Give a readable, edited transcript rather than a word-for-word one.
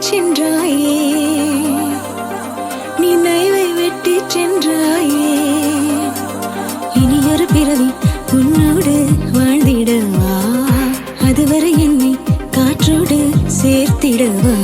சென்றாயே, நினைவை வெட்டி சென்றாயே. இனியொரு பிறவி உன்னோடு வாழ்ந்திடவா, அதுவரை என்னை காற்றோடு சேர்த்திடவா.